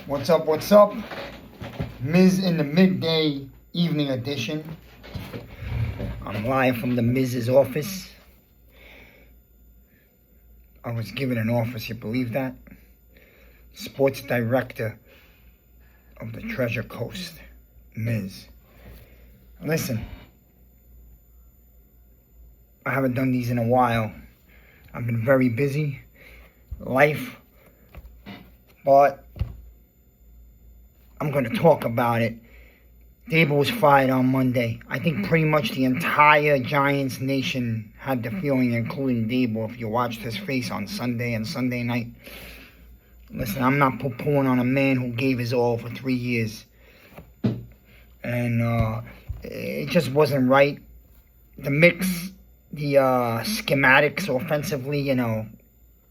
What's up? What's up? Miz in the midday evening edition. I'm live from the Miz's office. I was given an office, you believe that? Sports director of the Treasure Coast, Miz. Listen, I haven't done these in a while. I've been very busy. Life. But I'm going to talk about it. Daboll was fired on Monday. I think pretty much the entire Giants nation had the feeling, including Daboll, if you watched his face on Sunday and Sunday night. Listen, I'm not poo-pooing on a man who gave his all for 3 years. And it just wasn't right. The mix, the schematics offensively,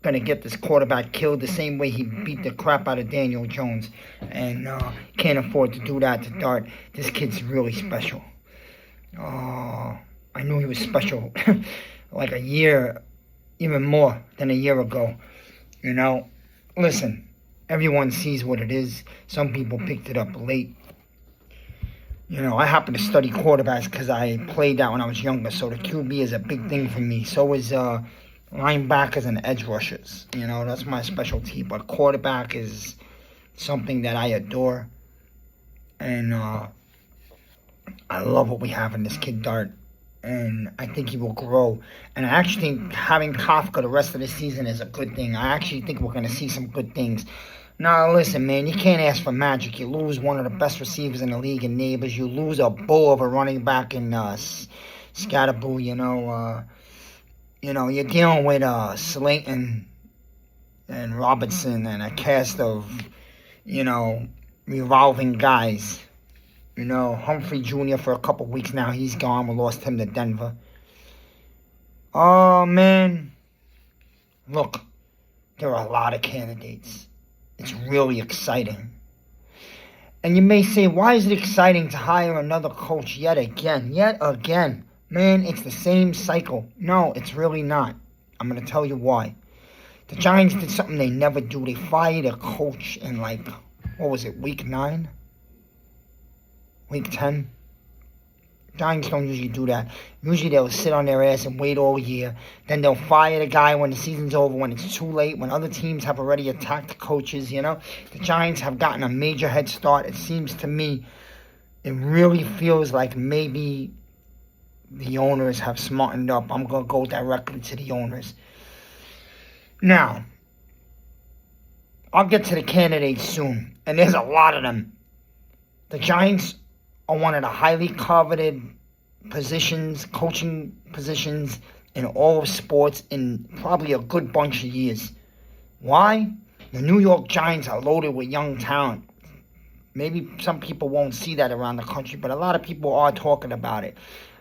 going to get this quarterback killed the same way he beat the crap out of Daniel Jones. And can't afford to do that to Dart. This kid's really special. I knew he was special like a year, even more than a year ago. Listen, everyone sees what it is. Some people picked it up late. I happen to study quarterbacks because I played that when I was younger. So the QB is a big thing for me. So is linebackers and edge rushers. That's my specialty. But quarterback is something that I adore. And I love what we have in this kid, Dart. And I think he will grow. And I actually think having Kafka the rest of the season is a good thing. I actually think we're going to see some good things. Now, listen, man, you can't ask for magic. You lose one of the best receivers in the league in Neighbors. You lose a bull of a running back in Scatterboo, you're dealing with Slayton and Robertson and a cast of, revolving guys. Humphrey Jr. for a couple weeks now. He's gone. We lost him to Denver. Oh, man. Look, there are a lot of candidates. It's really exciting. And you may say, why is it exciting to hire another coach yet again? Man, it's the same cycle. No, it's really not. I'm going to tell you why. The Giants did something they never do. They fired a coach in week 9? Week 10? Giants don't usually do that. Usually they'll sit on their ass and wait all year. Then they'll fire the guy when the season's over, when it's too late, when other teams have already attacked the coaches, The Giants have gotten a major head start. It seems to me, it really feels like maybe the owners have smartened up. I'm going to go directly to the owners. Now, I'll get to the candidates soon, and there's a lot of them. The Giants are one of the highly coveted positions, coaching positions in all of sports in probably a good bunch of years. Why? The New York Giants are loaded with young talent. Maybe some people won't see that around the country, but a lot of people are talking about it.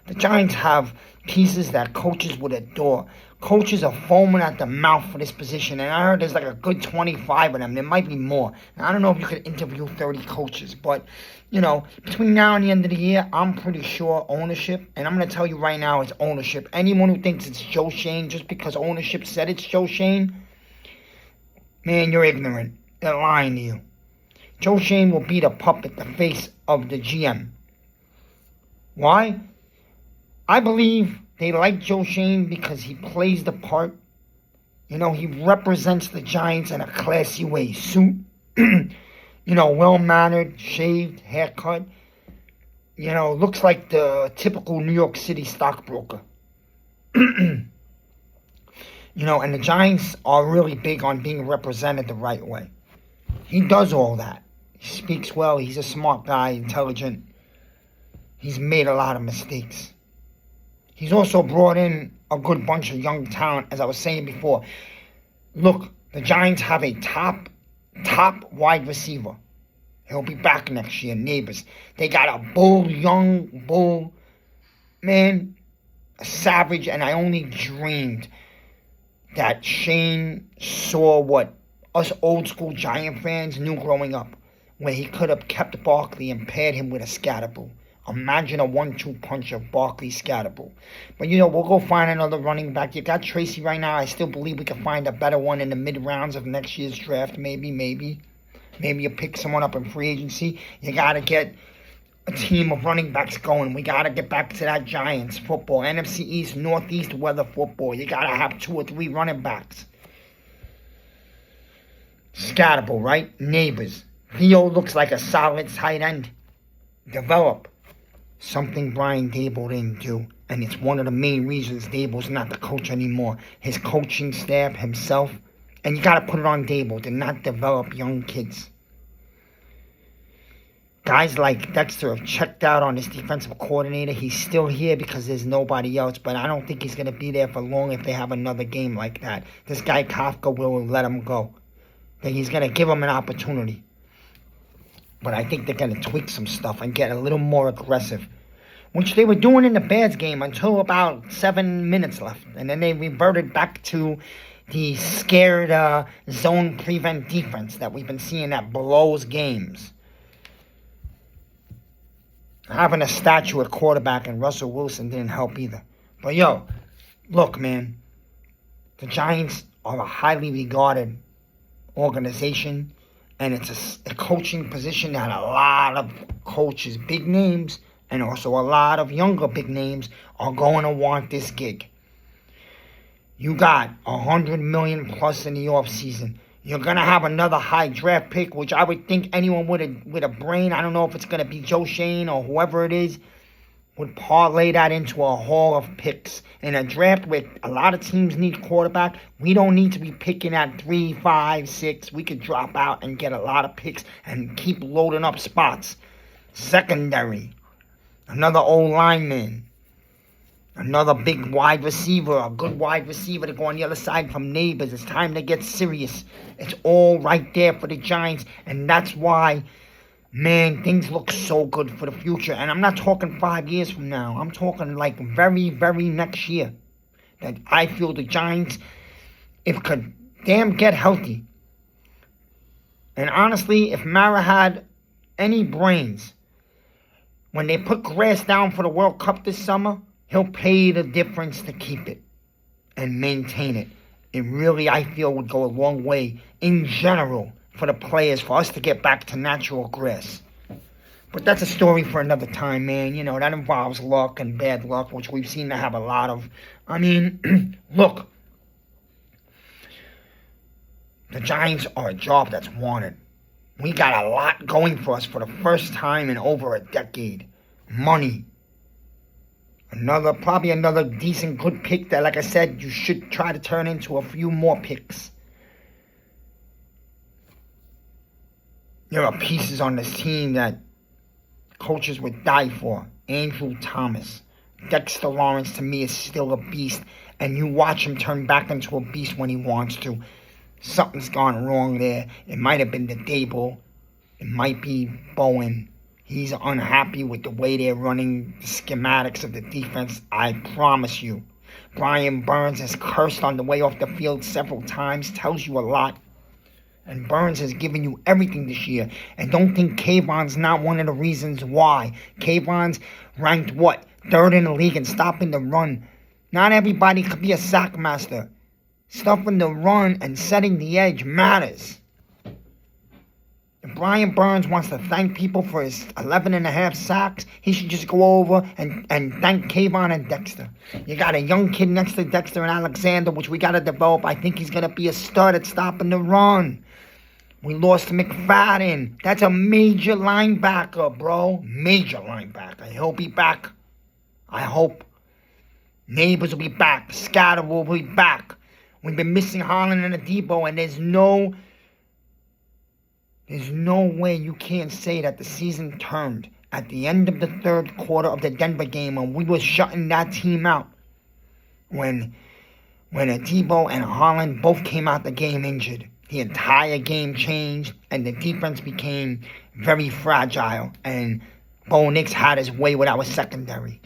The Giants have pieces that coaches would adore. Coaches are foaming at the mouth for this position, and I heard there's like a good 25 of them. There might be more. Now, I don't know if you could interview 30 coaches, but, between now and the end of the year, I'm pretty sure ownership, and I'm going to tell you right now, it's ownership. Anyone who thinks it's Joe Schoen just because ownership said it's Joe Schoen, man, you're ignorant. They're lying to you. Joe Schoen will be the puppet, the face of the GM. Why? I believe they like Joe Schoen because he plays the part. He represents the Giants in a classy way. Suit, well-mannered, shaved, haircut. Looks like the typical New York City stockbroker. And the Giants are really big on being represented the right way. He does all that. He speaks well. He's a smart guy, intelligent. He's made a lot of mistakes. He's also brought in a good bunch of young talent, as I was saying before. Look, the Giants have a top wide receiver. He'll be back next year, Neighbors. They got a young bull, man, a savage, and I only dreamed that Shane saw what us old school Giant fans knew growing up, where he could have kept Barkley and paired him with a Scatterboo. Imagine a 1-2 punch of Barkley Scatterboo. But, we'll go find another running back. You got Tracy right now. I still believe we can find a better one in the mid-rounds of next year's draft. Maybe. Maybe you pick someone up in free agency. You got to get a team of running backs going. We got to get back to that Giants football. NFC East, Northeast weather football. You got to have 2 or 3 running backs. Scottable, right? Neighbors. Theo looks like a solid tight end. Develop. Something Brian Daboll didn't do. And it's one of the main reasons Daboll's not the coach anymore. His coaching staff, himself. And you got to put it on Daboll to not develop young kids. Guys like Dexter have checked out on his defensive coordinator. He's still here because there's nobody else. But I don't think he's going to be there for long if they have another game like that. This guy Kafka will let him go. That he's going to give him an opportunity. But I think they're going to tweak some stuff and get a little more aggressive. Which they were doing in the Bears game until about 7 minutes left. And then they reverted back to the scared zone prevent defense that we've been seeing at blows games. Having a statue at quarterback and Russell Wilson didn't help either. But yo, look, man. The Giants are a highly regarded organization. And it's a coaching position that a lot of coaches, big names, and also a lot of younger big names are going to want this gig. You got $100 million plus in the offseason. You're going to have another high draft pick, which I would think anyone with a brain, I don't know if it's going to be Joe Shane or whoever it is, would parlay that into a haul of picks. In a draft where a lot of teams need quarterback, we don't need to be picking at 3, 5, 6. We could drop out and get a lot of picks and keep loading up spots. Secondary. Another old lineman. Another big wide receiver, a good wide receiver to go on the other side from Neighbors. It's time to get serious. It's all right there for the Giants, and that's why, man, things look so good for the future. And I'm not talking 5 years from now. I'm talking like very, very next year. That I feel the Giants, if could damn get healthy. And honestly, if Mara had any brains, when they put grass down for the World Cup this summer, he'll pay the difference to keep it and maintain it. It really, I feel, would go a long way in general for the players, for us to get back to natural grass. But that's a story for another time, man. You know, that involves luck and bad luck, which we've seen to have a lot of. I mean, look. The Giants are a job that's wanted. We got a lot going for us for the first time in over a decade. Money. Probably another decent, good pick that, like I said, you should try to turn into a few more picks. There are pieces on this team that coaches would die for. Andrew Thomas. Dexter Lawrence, to me, is still a beast. And you watch him turn back into a beast when he wants to. Something's gone wrong there. It might have been the Daboll. It might be Bowen. He's unhappy with the way they're running the schematics of the defense. I promise you. Brian Burns has cursed on the way off the field several times. Tells you a lot. And Burns has given you everything this year. And don't think Kayvon's not one of the reasons why. Kayvon's ranked, what? 3rd in the league in stopping the run. Not everybody could be a sack master. Stuffing the run and setting the edge matters. If Brian Burns wants to thank people for his 11.5 sacks, he should just go over and thank Kayvon and Dexter. You got a young kid next to Dexter and Alexander, which we got to develop. I think he's going to be a stud at stopping the run. We lost McFadden. That's a major linebacker, bro. Major linebacker. He'll be back. I hope. Neighbors will be back. Scatter will be back. We've been missing Holland and Adebo, and there's no way you can't say that the season turned at the end of the 3rd quarter of the Denver game when we were shutting that team out. When Adebo and Holland both came out the game injured. The entire game changed, and the defense became very fragile, and Bo Nix had his way with our secondary.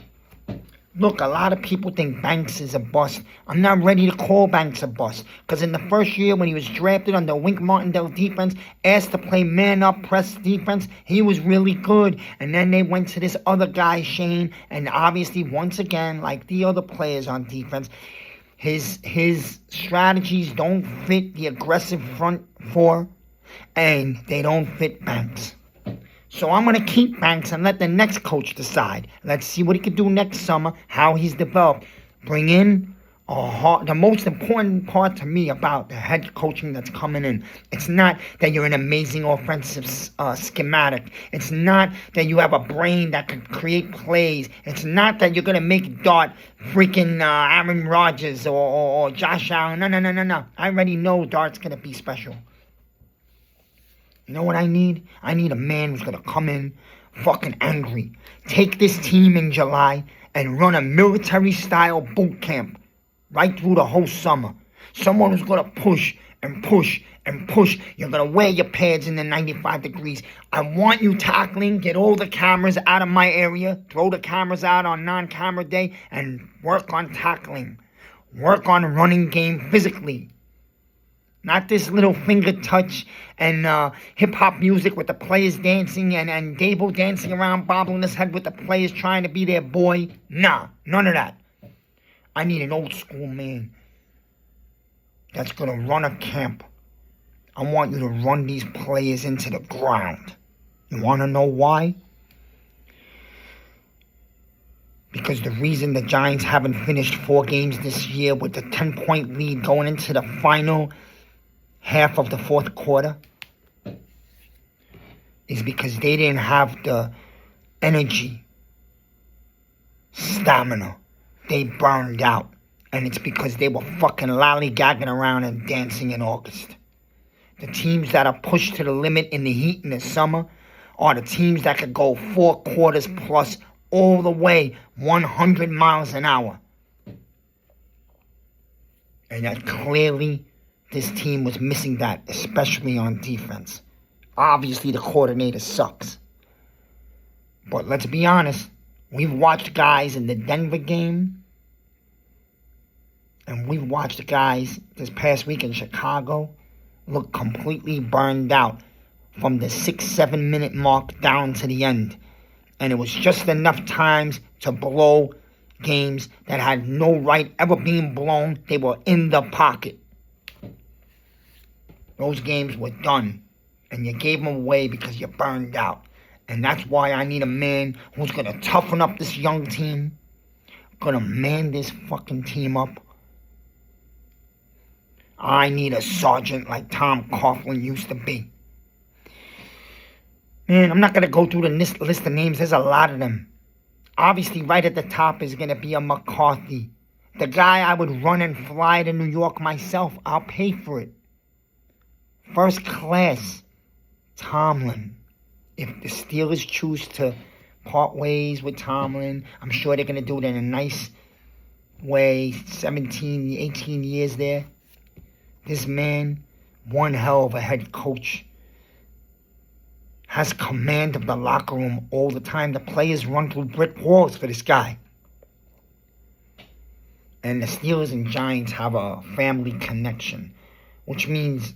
Look, a lot of people think Banks is a bust. I'm not ready to call Banks a bust. Because in the first year when he was drafted under Wink Martindale defense, asked to play man-up press defense, he was really good. And then they went to this other guy, Shane. And obviously, once again, like the other players on defense, his strategies don't fit the aggressive front four. and they don't fit Banks. So I'm going to keep Banks and let the next coach decide. Let's see what he can do next summer, how he's developed. Bring in the most important part to me about the head coaching that's coming in. It's not that you're an amazing offensive schematic. It's not that you have a brain that can create plays. It's not that you're going to make Dart freaking Aaron Rodgers or Josh Allen. No. I already know Dart's going to be special. You know what I need? I need a man who's going to come in fucking angry. Take this team in July and run a military-style boot camp right through the whole summer. Someone who's going to push and push and push. You're going to wear your pads in the 95 degrees. I want you tackling. Get all the cameras out of my area. Throw the cameras out on non-camera day and work on tackling. Work on running game physically. Not this little finger touch and hip-hop music with the players dancing and Dable dancing around, bobbling his head with the players trying to be their boy. Nah, none of that. I need an old-school man that's going to run a camp. I want you to run these players into the ground. You want to know why? Because the reason the Giants haven't finished 4 games this year with the 10-point lead going into the final half of the fourth quarter is because they didn't have the energy, stamina. They burned out. And it's because they were fucking lollygagging around and dancing in August. The teams that are pushed to the limit in the heat in the summer are the teams that could go 4 quarters plus all the way 100 miles an hour. And that clearly this team was missing that, especially on defense. Obviously, the coordinator sucks. But let's be honest, we've watched guys in the Denver game, and we've watched guys this past week in Chicago look completely burned out from the 6-7 minute mark down to the end. And it was just enough times to blow games that had no right ever being blown. They were in the pocket. Those games were done. And you gave them away because you burned out. And that's why I need a man who's going to toughen up this young team. Going to man this fucking team up. I need a sergeant like Tom Coughlin used to be. Man, I'm not going to go through the list of names. There's a lot of them. Obviously, right at the top is going to be a McCarthy. The guy I would run and fly to New York myself. I'll pay for it. First class, Tomlin. If the Steelers choose to part ways with Tomlin, I'm sure they're going to do it in a nice way. 17, 18 years there. This man, one hell of a head coach. Has command of the locker room all the time. The players run through brick walls for this guy. And the Steelers and Giants have a family connection, which means,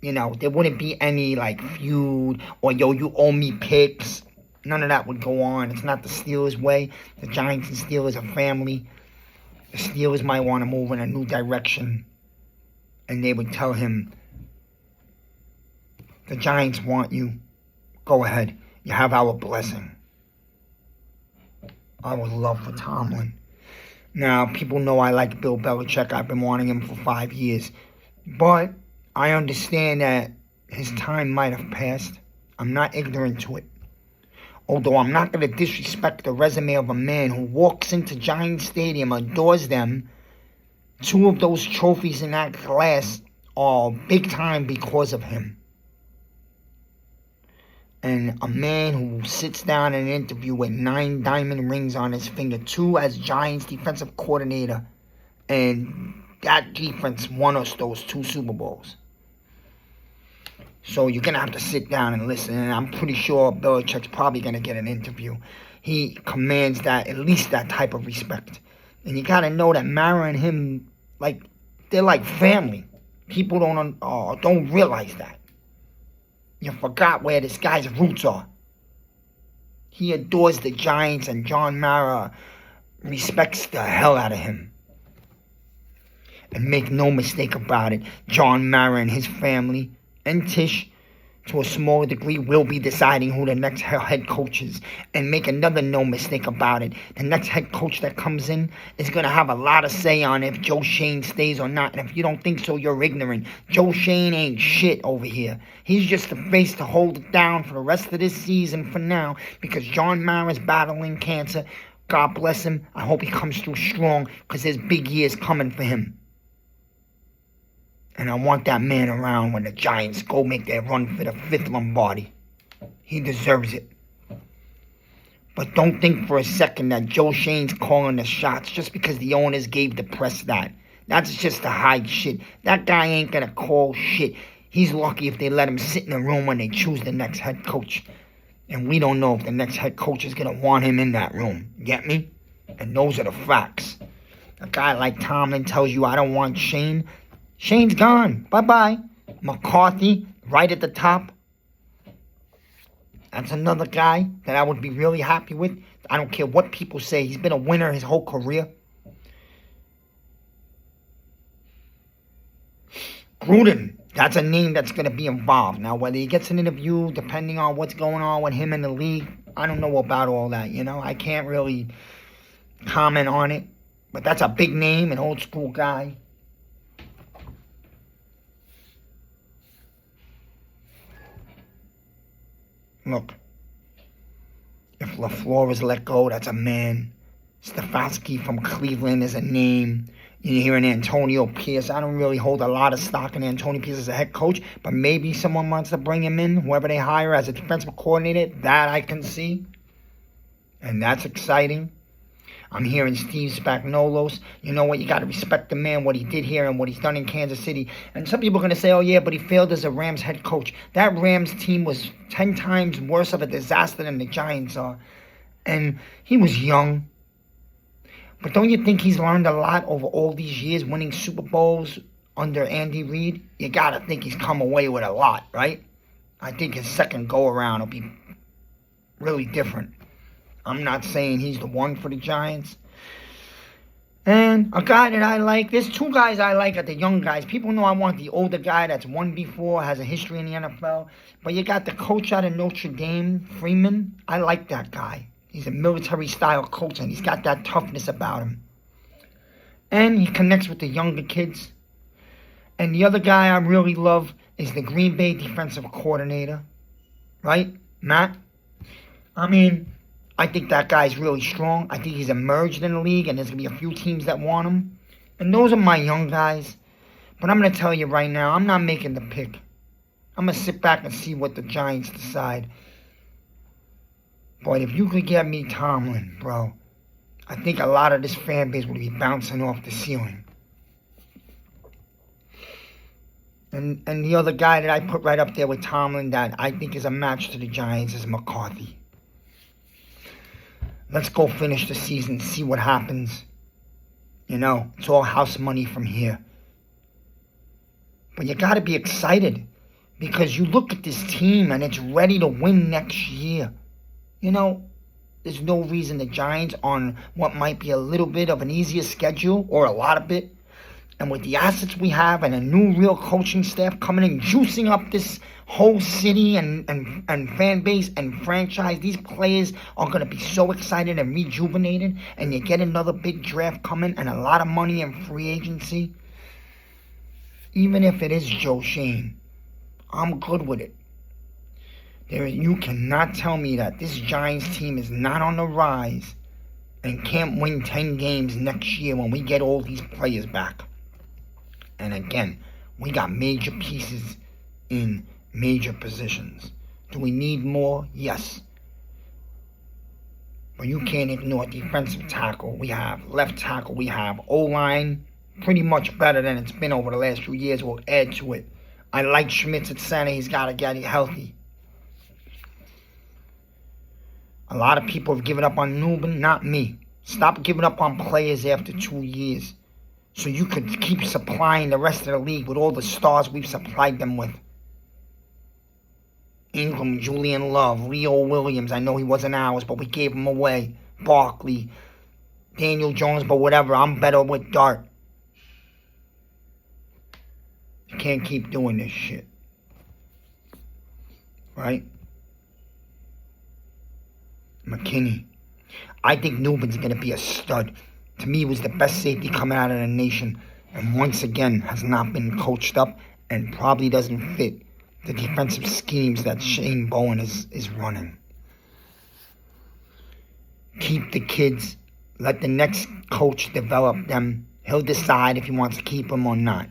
there wouldn't be any, feud or, you owe me picks. None of that would go on. It's not the Steelers' way. The Giants and Steelers are family. The Steelers might want to move in a new direction. And they would tell him, the Giants want you. Go ahead. You have our blessing. I would love for Tomlin. Now, people know I like Bill Belichick. I've been wanting him for 5 years. But I understand that his time might have passed. I'm not ignorant to it. Although I'm not going to disrespect the resume of a man who walks into Giants Stadium, adores them. 2 of those trophies in that glass are big time because of him. And a man who sits down in an interview with 9 diamond rings on his finger, 2 as Giants defensive coordinator. And that defense won us those 2 Super Bowls. So you're going to have to sit down and listen. And I'm pretty sure Belichick's probably going to get an interview. He commands that, at least that type of respect. And you got to know that Mara and him, they're like family. People don't realize that. You forgot where this guy's roots are. He adores the Giants, and John Mara respects the hell out of him. And make no mistake about it, John Mara and his family and Tish, to a smaller degree, will be deciding who the next head coach is. And make another no mistake about it. The next head coach that comes in is going to have a lot of say on if Joe Schoen stays or not. And if you don't think so, you're ignorant. Joe Schoen ain't shit over here. He's just the face to hold it down for the rest of this season for now, because John Mara's battling cancer. God bless him. I hope he comes through strong, because there's big years coming for him. And I want that man around when the Giants go make their run for the 5th Lombardi. He deserves it. But don't think for a second that Joe Schoen's calling the shots just because the owners gave the press that. That's just to hide shit. That guy ain't gonna call shit. He's lucky if they let him sit in the room when they choose the next head coach. And we don't know if the next head coach is gonna want him in that room. Get me? And those are the facts. A guy like Tomlin tells you, I don't want Schoen. Schoen's gone. Bye-bye. McCarthy, right at the top. That's another guy that I would be really happy with. I don't care what people say. He's been a winner his whole career. Gruden, that's a name that's going to be involved. Now, whether he gets an interview, depending on what's going on with him in the league, I don't know about all that, I can't really comment on it. But that's a big name, an old school guy. Look, if LaFleur is let go, that's a man. Stefanski from Cleveland is a name. You're hearing Antonio Pierce. I don't really hold a lot of stock in Antonio Pierce as a head coach, but maybe someone wants to bring him in, whoever they hire as a defensive coordinator. That I can see. And that's exciting. I'm hearing Steve Spagnuolo. You know what? You got to respect the man, what he did here and what he's done in Kansas City. And some people are going to say, oh, yeah, but he failed as a Rams head coach. That Rams team was 10 times worse of a disaster than the Giants are. And he was young. But don't you think he's learned a lot over all these years, winning Super Bowls under Andy Reid? You got to think he's come away with a lot, right? I think his second go-around will be really different. I'm not saying he's the one for the Giants. And a guy that I like, there's 2 guys I like are the young guys. People know I want the older guy that's won before, has a history in the NFL. But you got the coach out of Notre Dame, Freeman. I like that guy. He's a military-style coach, and he's got that toughness about him. And he connects with the younger kids. And the other guy I really love is the Green Bay defensive coordinator. Right? Matt? I think that guy's really strong. I think he's emerged in the league, and there's going to be a few teams that want him. And those are my young guys. But I'm going to tell you right now, I'm not making the pick. I'm going to sit back and see what the Giants decide. But if you could get me Tomlin, bro, I think a lot of this fan base would be bouncing off the ceiling. And the other guy that I put right up there with Tomlin that I think is a match to the Giants is McCarthy. Let's go finish the season, see what happens. It's all house money from here. But you got to be excited because you look at this team and it's ready to win next year. There's no reason the Giants on what might be a little bit of an easier schedule or a lot of it. And with the assets we have and a new real coaching staff coming in, juicing up this whole city and fan base and franchise, these players are going to be so excited and rejuvenated. And you get another big draft coming and a lot of money in free agency. Even if it is Joe Schoen, I'm good with it. You cannot tell me that this Giants team is not on the rise and can't win 10 games next year when we get all these players back. And again, we got major pieces in major positions. Do we need more? Yes. But you can't ignore defensive tackle. We have left tackle. We have O-line. Pretty much better than it's been over the last few years. We'll add to it. I like Schmitz at center. He's got to get healthy. A lot of people have given up on Newman. Not me. Stop giving up on players after 2 years. So you could keep supplying the rest of the league with all the stars we've supplied them with. Ingram, Julian Love, Leo Williams. I know he wasn't ours, but we gave him away. Barkley, Daniel Jones, but whatever. I'm better with Dart. You can't keep doing this shit. right? McKinney. I think Newbin's going to be a stud. To me, he was the best safety coming out of the nation, and once again has not been coached up and probably doesn't fit the defensive schemes that Shane Bowen is running. Keep the kids. Let the next coach develop them. He'll decide if he wants to keep them or not.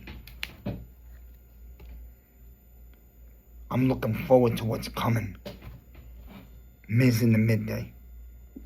I'm looking forward to what's coming. Miz in the midday.